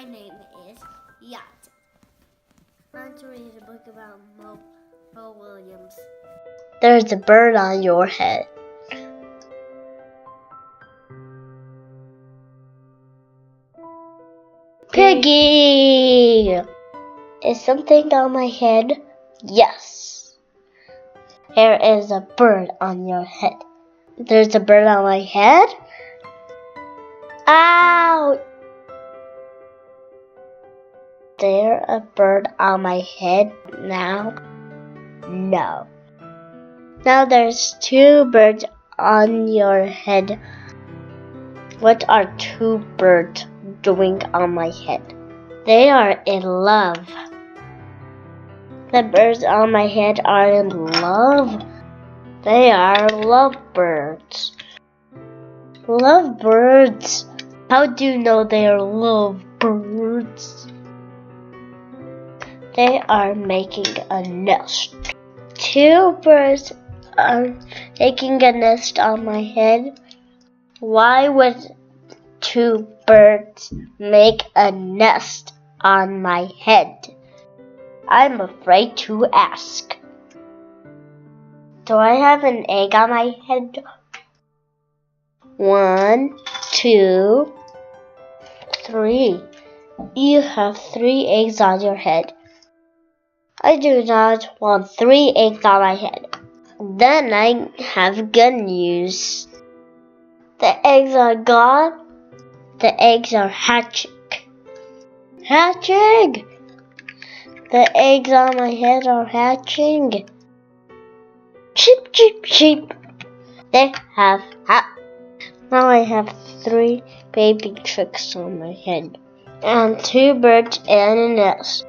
My name is Yonatan. I'm going to read a book about Mo Willlems. There's a bird on your head. Piggie! Is something on my head? Yes. There is a bird on your head. There's a bird on my head? Ow! There a bird on my head now? No. Now there's two birds on your head. What are two birds doing on my head? They are in love. The birds on my head are in love. They are lovebirds. Lovebirds? How do you know they are lovebirds? They are making a nest. Two birds are making a nest on my head. Why would two birds make a nest on my head? I'm afraid to ask. Do I have an egg on my head? 1, 2, 3. You have 3 eggs on your head. I do not want 3 eggs on my head. Then I have good news. The eggs are gone. The eggs are hatching. Hatching! The eggs on my head are hatching. Cheep, cheep, cheep. They have hatched. Now I have 3 baby chicks on my head. And 2 birds in a nest.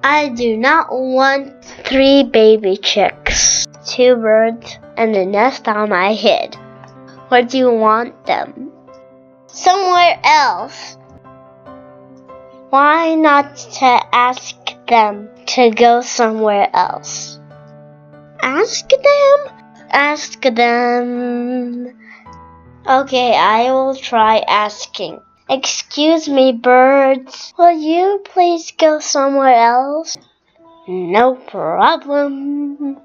I do not want 3 baby chicks, 2 birds, and a nest on my head. Where do you want them? Somewhere else. Why not to ask them to go somewhere else? Ask them? Ask them. Okay, I will try asking. Excuse me, birds. Will you please go somewhere else? No problem.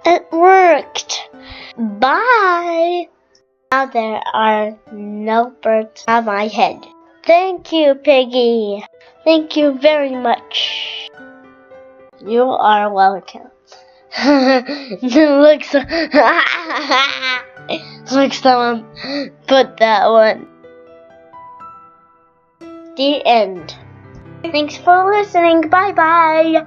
It worked. Bye. Now there are no birds on my head. Thank you, Piggie. Thank you very much. You are welcome. Look, someone put that one. The end. Thanks for listening. Bye bye.